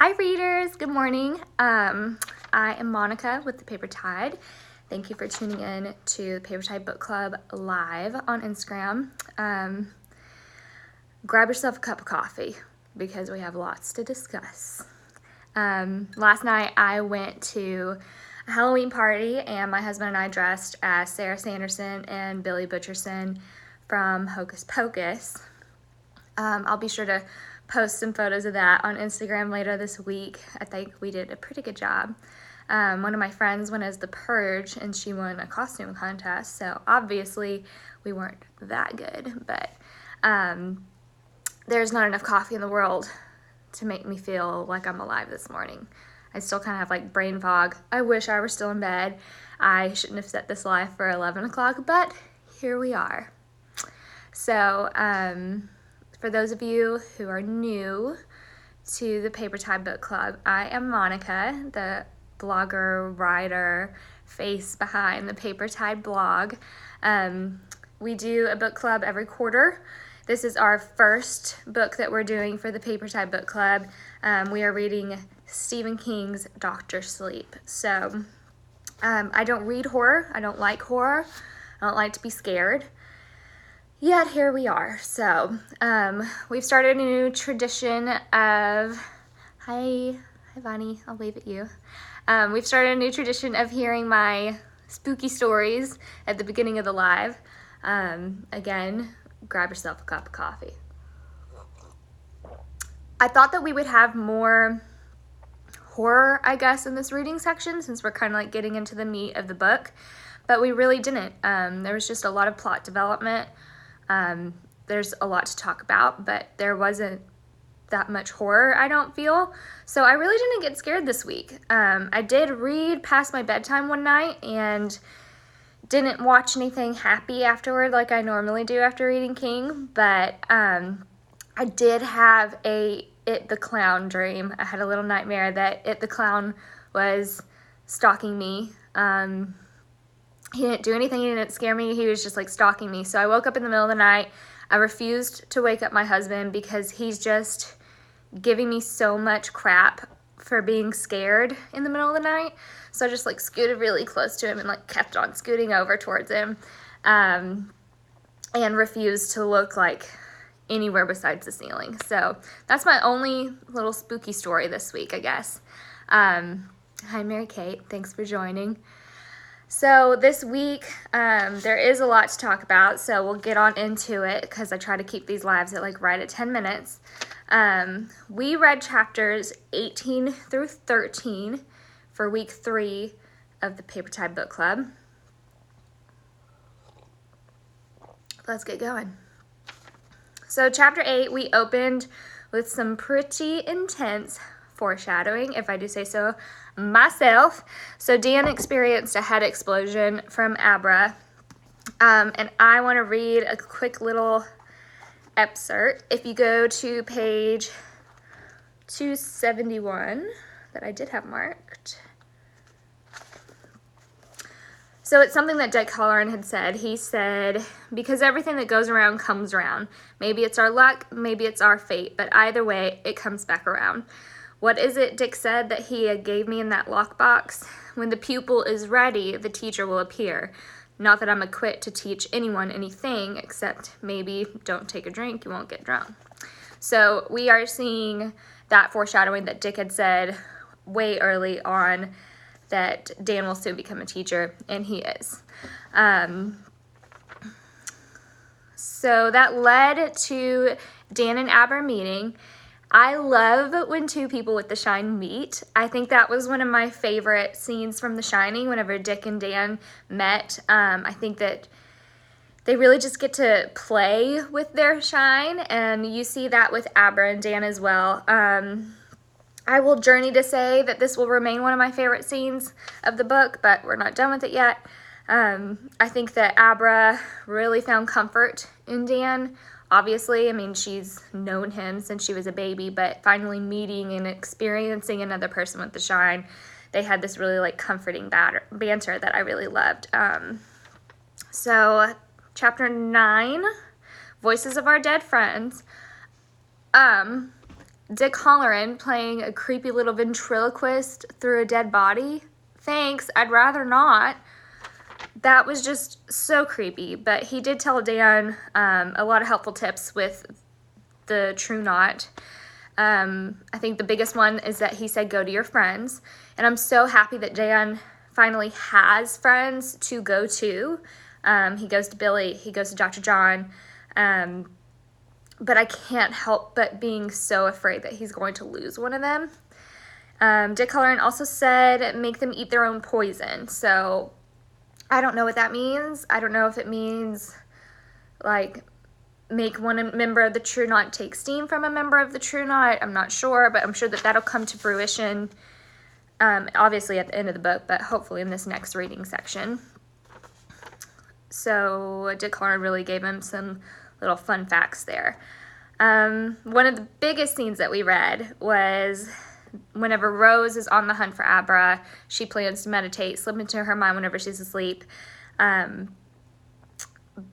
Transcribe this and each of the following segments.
Hi readers, good morning. I am Monica with the Paper Tide. Thank you for tuning in to the Paper Tide Book Club live on Instagram. Grab yourself a cup of coffee because we have lots to discuss. Last night I went to a Halloween party and my husband and I dressed as Sarah Sanderson and Billy Butcherson from Hocus Pocus. I'll be sure to post some photos of that on Instagram later this week. I think we did a pretty good job. One of my friends went as the Purge and she won a costume contest, so obviously we weren't that good, but there's not enough coffee in the world to make me feel like I'm alive this morning. I still kind of have like brain fog. I wish I were still in bed. I shouldn't have set this live for 11 o'clock, but here we are. So, for those of you who are new to the Paper Tide Book Club, I am Monica, the blogger, writer, face behind the Paper Tide blog. We do a book club every quarter. This is our first book that we're doing for the Paper Tide Book Club. We are reading Stephen King's Dr. Sleep. So I don't read horror. I don't like horror. I don't like to be scared. Yet here we are. So we've started a new tradition of, hi Bonnie, I'll wave at you. We've started a new tradition of hearing my spooky stories at the beginning of the live. Again, grab yourself a cup of coffee. I thought that we would have more horror, I guess, in this reading section since we're kind of like getting into the meat of the book, but we really didn't. There was just a lot of plot development. There's a lot to talk about, but there wasn't that much horror, I don't feel. So I really didn't get scared this week. I did read past my bedtime one night and didn't watch anything happy afterward like I normally do after reading King, but I did have a It the Clown dream. I had a little nightmare that It the Clown was stalking me. He didn't do anything, he didn't scare me, he was just like stalking me. So I woke up in the middle of the night. I refused to wake up my husband because he's just giving me so much crap for being scared in the middle of the night. So I just like scooted really close to him and like kept on scooting over towards him and refused to look like anywhere besides the ceiling. So that's my only little spooky story this week, I guess. Hi Mary Kate, thanks for joining. So this week, there is a lot to talk about, so we'll get on into it because I try to keep these lives at like right at 10 minutes. We read chapters 18 through 13 for week 3 of the Paper Tide Book Club. Let's get going. So chapter 8, we opened with some pretty intense foreshadowing, if I do say so myself. So Dan experienced a head explosion from Abra, and I want to read a quick little excerpt. If you go to page 271 that I did have marked. So it's something that Dick Halloran had said. He said, because everything that goes around comes around. Maybe it's our luck, maybe it's our fate, but either way, it comes back around. What is it Dick said that he gave me in that lockbox? When the pupil is ready, the teacher will appear. Not that I'm equipped to teach anyone anything, except maybe don't take a drink, you won't get drunk. So we are seeing that foreshadowing that Dick had said way early on that Dan will soon become a teacher, and he is. So that led to Dan and Abra meeting. I love when two people with The Shine meet. I think that was one of my favorite scenes from The Shining whenever Dick and Dan met. I think that they really just get to play with their shine, and you see that with Abra and Dan as well. I will journey to say that this will remain one of my favorite scenes of the book, but we're not done with it yet. I think that Abra really found comfort in Dan. Obviously, I mean, she's known him since she was a baby, but finally meeting and experiencing another person with the shine, they had this really like comforting banter that I really loved. So chapter 9, Voices of Our Dead Friends. Dick Halloran playing a creepy little ventriloquist through a dead body. Thanks, I'd rather not. That was just so creepy, but he did tell Dan a lot of helpful tips with the true knot. I think the biggest one is that he said go to your friends, and I'm so happy that Dan finally has friends to go to. He goes to Billy, he goes to Dr. John, but I can't help but being so afraid that he's going to lose one of them. Dick Halloran also said make them eat their own poison, so I don't know what that means. I don't know if it means like make one member of the True Knot take steam from a member of the True Knot. I'm not sure, but I'm sure that that'll come to fruition, obviously at the end of the book, but hopefully in this next reading section. So Dick Halloran really gave him some little fun facts there. One of the biggest scenes that we read was whenever Rose is on the hunt for Abra, she plans to meditate, slip into her mind whenever she's asleep.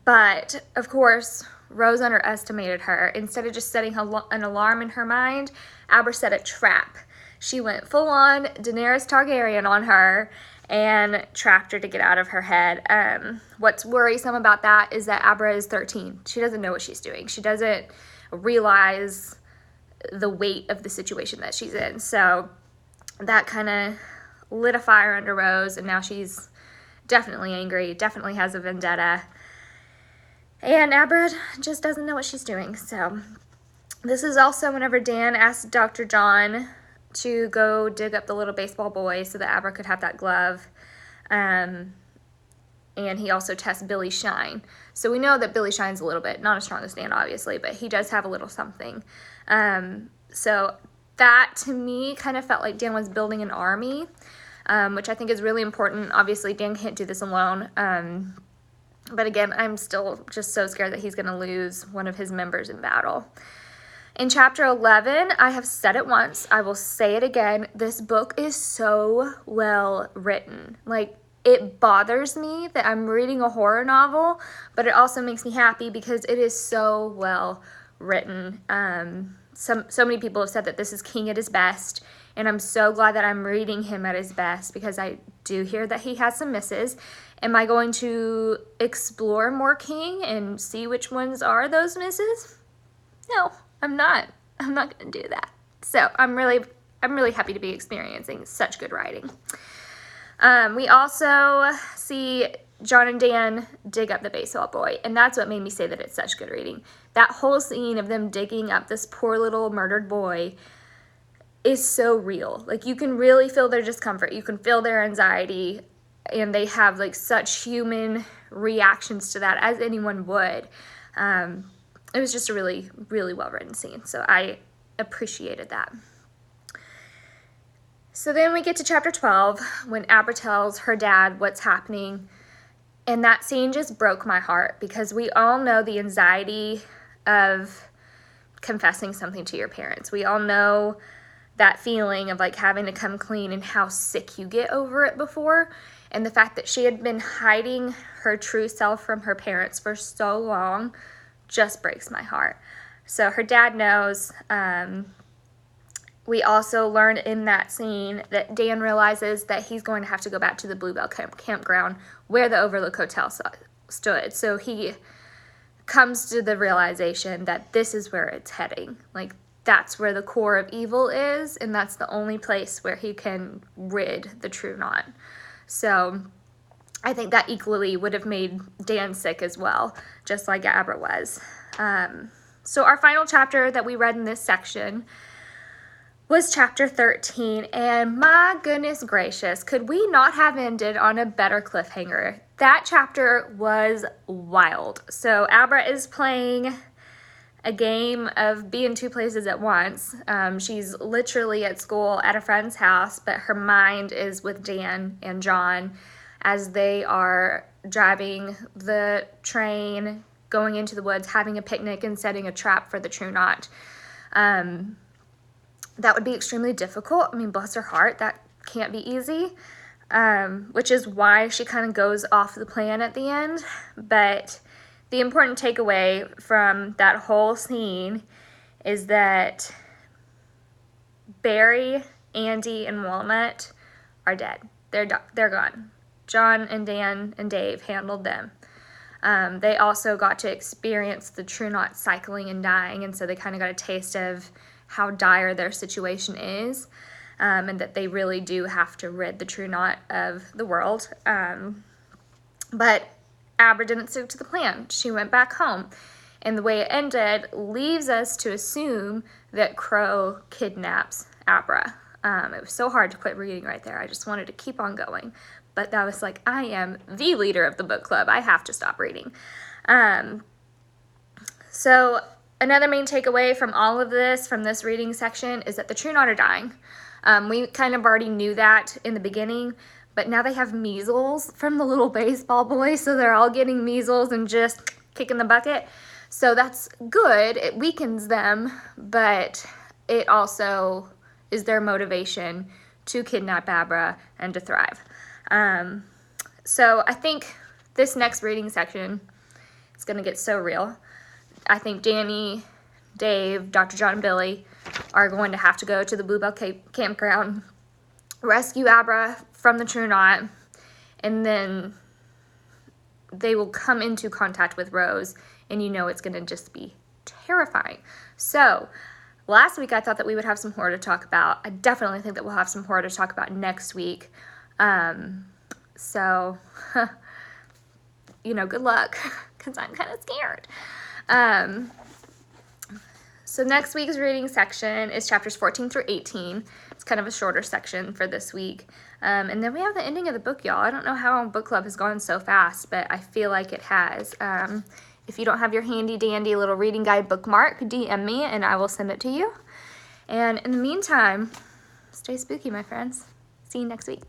But, of course, Rose underestimated her. Instead of just setting an alarm in her mind, Abra set a trap. She went full-on Daenerys Targaryen on her and trapped her to get out of her head. What's worrisome about that is that Abra is 13. She doesn't know what she's doing. She doesn't realize the weight of the situation that she's in. So that kind of lit a fire under Rose, and now she's definitely angry, definitely has a vendetta. And Abra just doesn't know what she's doing. So this is also whenever Dan asked Dr. John to go dig up the little baseball boy so that Abra could have that glove. And he also tests Billy Shine. So we know that Billy Shine's a little bit, not as strong as Dan, obviously, but he does have a little something. So that, to me, kind of felt like Dan was building an army, which I think is really important. Obviously, Dan can't do this alone. But again, I'm still just so scared that he's going to lose one of his members in battle. In chapter 11, I have said it once, I will say it again, this book is so well written. Like, it bothers me that I'm reading a horror novel, but it also makes me happy because it is so well written. So many people have said that this is King at his best, and I'm so glad that I'm reading him at his best because I do hear that he has some misses. Am I going to explore more King and see which ones are those misses? No, I'm not. I'm not going to do that. So I'm really happy to be experiencing such good writing. We also see John and Dan dig up the baseball boy, and that's what made me say that it's such good reading. That whole scene of them digging up this poor little murdered boy is so real. Like, you can really feel their discomfort. You can feel their anxiety, and they have, like, such human reactions to that as anyone would. It was just a really, really well-written scene, so I appreciated that. So then we get to chapter 12, when Abra tells her dad what's happening, and that scene just broke my heart because we all know the anxiety of confessing something to your parents. We all know that feeling of like having to come clean and how sick you get over it before. And the fact that she had been hiding her true self from her parents for so long just breaks my heart. So her dad knows. We also learn in that scene that Dan realizes that he's going to have to go back to the Bluebell campground where the Overlook Hotel stood. So he comes to the realization that this is where it's heading. Like, that's where the core of evil is, and that's the only place where he can rid the True Knot. So I think that equally would have made Dan sick as well, just like Abra was. So our final chapter that we read in this section was chapter 13, and my goodness gracious, could we not have ended on a better cliffhanger? That chapter was wild. So Abra is playing a game of being two places at once. She's literally at school at a friend's house, but her mind is with Dan and John as they are driving the train, going into the woods, having a picnic, and setting a trap for the True Knot. That would be extremely difficult. I mean, bless her heart, that can't be easy, which is why she kind of goes off the plan at the end. But the important takeaway from that whole scene is that Barry, Andy, and Walnut are dead. They're gone. John and Dan and Dave handled them. They also got to experience the True Knot cycling and dying, and so they kind of got a taste of how dire their situation is, and that they really do have to rid the True Knot of the world. But Abra didn't stick to the plan. She went back home. And the way it ended leaves us to assume that Crow kidnaps Abra. It was so hard to quit reading right there. I just wanted to keep on going. But that was like, I am the leader of the book club. I have to stop reading. So another main takeaway from all of this, from this reading section, is that the True Knot are dying. We kind of already knew that in the beginning, but now they have measles from the little baseball boy, so they're all getting measles and just kicking the bucket. So that's good. It weakens them, but it also is their motivation to kidnap Abra and to thrive. So I think this next reading section is going to get so real. I think Danny, Dave, Dr. John, and Billy are going to have to go to the Bluebell campground, rescue Abra from the True Knot, and then they will come into contact with Rose, and you know it's going to just be terrifying. So last week I thought that we would have some horror to talk about. I definitely think that we'll have some horror to talk about next week. So, good luck, because I'm kind of scared. So next week's reading section is chapters 14 through 18. It's kind of a shorter section for this week. And then we have the ending of the book, y'all. I don't know how book club has gone so fast, but I feel like it has. If you don't have your handy dandy little reading guide bookmark, DM me and I will send it to you. And in the meantime, stay spooky, my friends. See you next week.